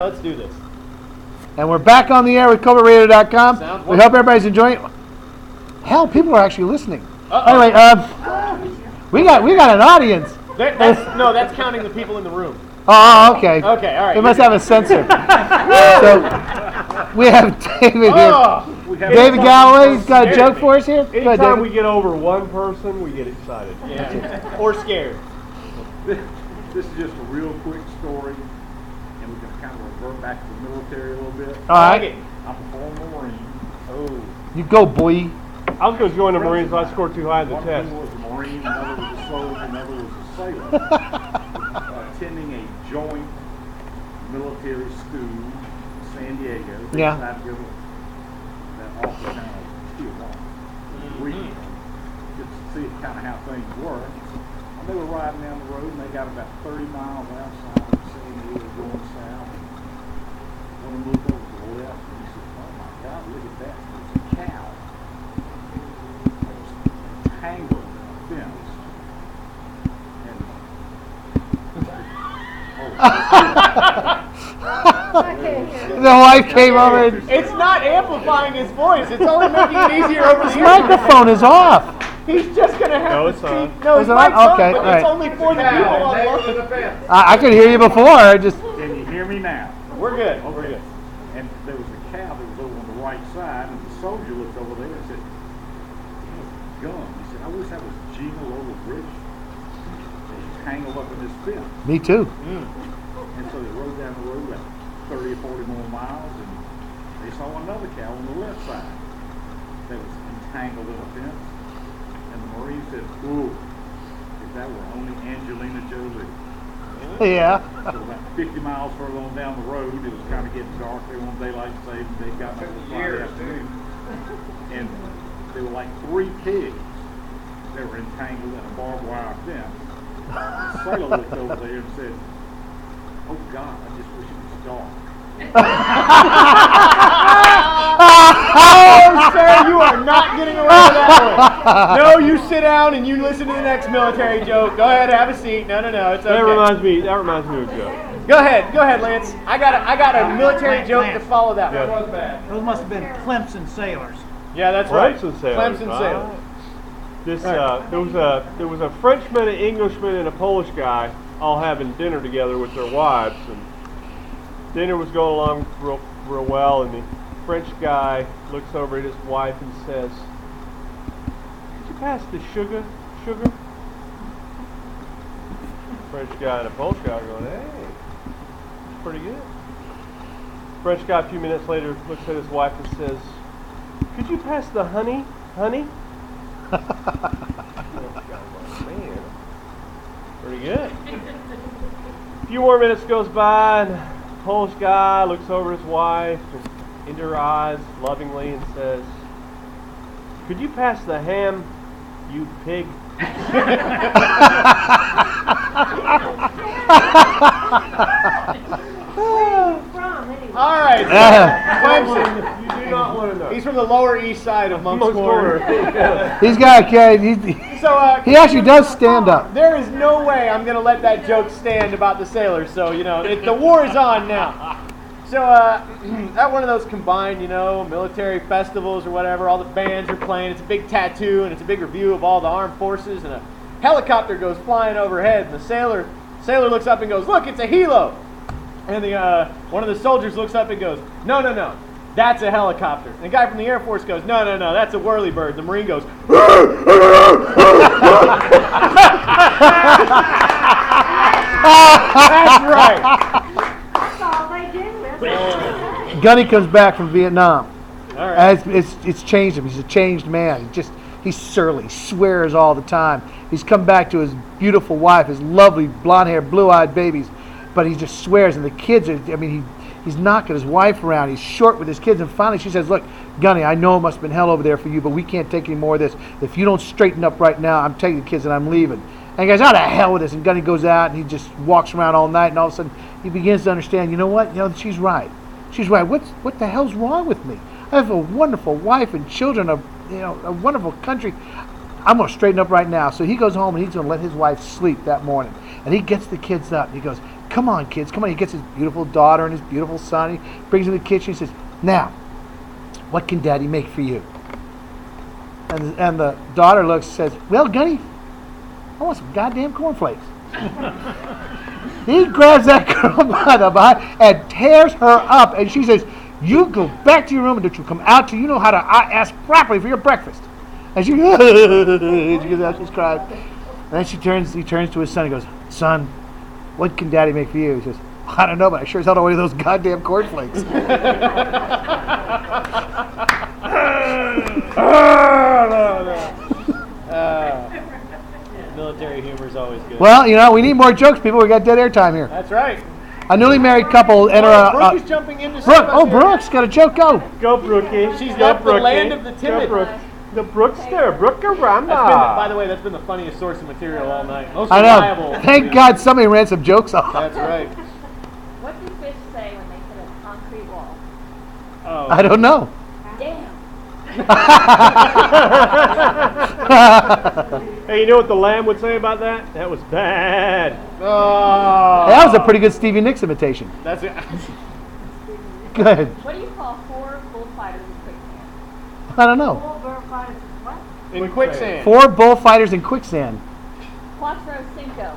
Let's do this. And we're back on the air with Colbertradio.com. We hope everybody's enjoying it. Hell, people are actually listening. Anyway, we got an audience. That's counting the people in the room. Oh, okay. Okay, all right. They must have a sensor. So we have David here. David Galloway, he's got a joke for us here. Anytime we get over one person, we get excited. Yeah. Or scared. This is just a real quick story, and we can kind of revert back to the military a little bit. All right. I'm a former Marine. Oh. You go, boy. I was going to join the Marines, but I scored too high in the test. One was a Marine, another was a soldier, another was a sailor. Attending a joint military school in San Diego. They decided to go to that awful town of Tijuana. Weekend. Just to see kind of how things were. They were riding down the road, and they got about 30 miles outside of San Diego going south. One of them looked over to the left, and he said, "Oh my God, look at that! There's a cow that was tangled in a fence." And the wife came over. It's not amplifying his voice. It's only making it easier over His the microphone is off. He's just going to have to speak. No, his mic's on, but right. It's only for the people on the fence. I could hear you before. Can you hear me now? We're good. Okay. We're good. And there was a cow that was over on the right side, and the soldier looked over there and said, "He has a gun." He said, "I wish that was Gina Lola British. She's tangled up in this fence." Me too. And so they rode down the road about 30 or 40 more miles, and they saw another cow on the left side that was entangled in a fence. And the Marine said, "Ooh, if that were only Angelina Jolie." Yeah. So about 50 miles further on down the road, it was kind of getting dark. They were on daylight savings. They got back to Friday afternoon. And there were like 3 pigs that were entangled in a barbed wire fence. The sailor looked over there and said, "Oh God, I just wish it was dark." Oh, sir, you are not getting away with that one. No, you sit down and you listen to the next military joke. Go ahead, have a seat. No, it's okay. That reminds me of a joke. Go ahead, Lance. I got a military joke to follow that one. That was bad. Those must have been Clemson sailors. Yeah, that's right. Clemson sailors. Clemson sailors. This there was a Frenchman, an Englishman, and a Polish guy all having dinner together with their wives, and dinner was going along real well, and the French guy looks over at his wife and says, "Could you pass the sugar? French guy and a Polish guy are going, "Hey, that's pretty good." French guy a few minutes later looks at his wife and says, "Could you pass the honey?" Man, pretty good. A few more minutes goes by, and the Polish guy looks over at his wife and into her eyes lovingly and says, "Could you pass the ham, you pig?" All right, Clemson. You do not want to know. He's from the Lower East Side of Monk's Corner. He's got he actually does stand up. There is no way I'm going to let that joke stand about the sailors. So, the war is on now. So, at one of those combined, military festivals or whatever, all the bands are playing. It's a big tattoo, and it's a big review of all the armed forces, and a helicopter goes flying overhead, and the sailor looks up and goes, "Look, it's a helo." And one of the soldiers looks up and goes, No, that's a helicopter. And the guy from the Air Force goes, No, that's a whirlybird. The Marine goes, That's right. That's all they do. Gunny comes back from Vietnam. All right. It's changed him. He's a changed man. He's surly, swears all the time. He's come back to his beautiful wife, his lovely blonde-haired, blue-eyed babies, but he just swears. And the kids he's knocking his wife around. He's short with his kids. And finally she says, "Look, Gunny, I know it must have been hell over there for you, but we can't take any more of this. If you don't straighten up right now, I'm taking the kids and I'm leaving." And he goes, "Out of hell with this." And Gunny goes out and he just walks around all night, and all of a sudden he begins to understand, she's right. She's right. What the hell's wrong with me? I have a wonderful wife and children, a wonderful country. I'm going to straighten up right now. So he goes home and he's going to let his wife sleep that morning. And he gets the kids up and he goes, come on, kids, come on. He gets his beautiful daughter and his beautiful son. He brings them to the kitchen. He says, now, what can Daddy make for you? And the daughter looks and says, well, Gunny, I want some goddamn cornflakes. He grabs that girl by the behind and tears her up. And she says, you go back to your room and don't you come out till you know how to ask properly for your breakfast. And she goes out, she's crying. And then he turns to his son and goes, son, what can Daddy make for you? He says, I don't know, but I sure as hell don't want any of those goddamn cornflakes. Military humor is always good. Well, we need more jokes, people. We got dead air time here. That's right. A newly married couple enter a... Brooke is jumping into Brooke, stuff here. Brooke's got a joke. Go. Go, Brookie. She's Go, left the Brookie. land of the timid. Go, Brooke. The Brookster, Brookerama. By the way, that's been the funniest source of material all night. Most I reliable. know. Thank God somebody ran some jokes off. That's right. What do fish say when they hit a concrete wall? Oh. I don't know. Damn. Hey, you know what the lamb would say about that? That was bad. Oh. That was a pretty good Stevie Nicks imitation. That's it. Good. What do you call 4 bullfighters in quicksand? I don't know. 4 bullfighters what? In quicksand. 4 bullfighters in quicksand. Quattro Cinco.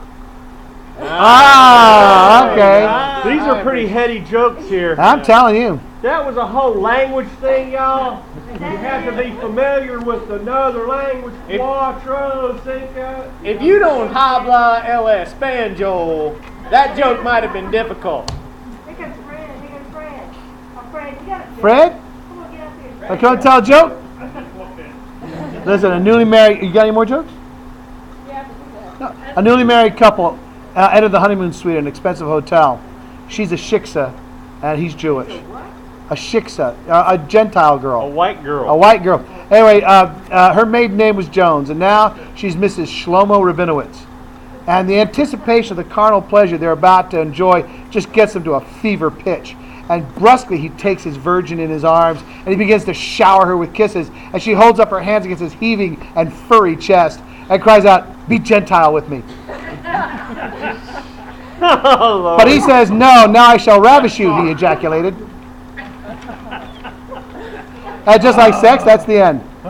Ah, okay. These are pretty heady jokes here. I'm telling you. That was a whole language thing, y'all. You have to be familiar with another language. Quattro, Cinco. If you don't habla el español, that joke might have been difficult. Here comes Fred. Here comes Fred. Oh, Fred, you got it. Fred? Come on, get up here. I can't tell a joke? Listen, a newly married... You got any more jokes? Yeah, but No. A newly married couple entered the honeymoon suite at an expensive hotel. She's a shiksa, and he's Jewish. A shiksa, a Gentile girl. A white girl. A white girl. Anyway, her maiden name was Jones, and now she's Mrs. Shlomo Rabinowitz. And the anticipation of the carnal pleasure they're about to enjoy just gets them to a fever pitch. And brusquely he takes his virgin in his arms, and he begins to shower her with kisses. And she holds up her hands against his heaving and furry chest and cries out, "Be Gentile with me." Oh, Lord. But he says, "No, now I shall ravish you," he ejaculated. And just like sex, that's the end. You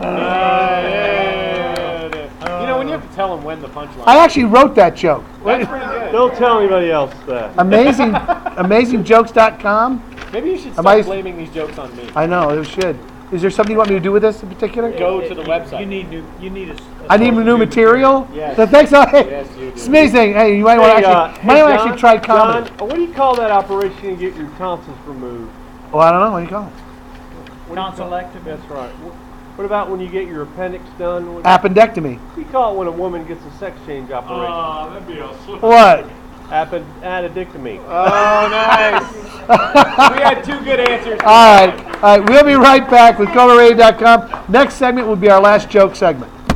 know, when you have to tell them when the punchline. I actually wrote that joke. That's pretty good. Don't tell anybody else that. AmazingJokes.com. Maybe you should Am I- start blaming these jokes on me. I know, it should. Is there something you want me to do with this in particular? Go to the website. You need a I need new material? Yes. So thanks. Hey, Yes, you do. it's amazing. Hey, you might want to actually try comedy. John, what do you call that operation to get your tonsils removed? Oh, I don't know. What do you call it? tonsillectomy. That's right. What about when you get your appendix done? What Appendectomy. do you call it when a woman gets a sex change operation? That'd be a slip. What? Appendectomy. Oh, nice. We had 2 good answers. All right. We'll be right back with Colbertradio.com. Next segment will be our last joke segment.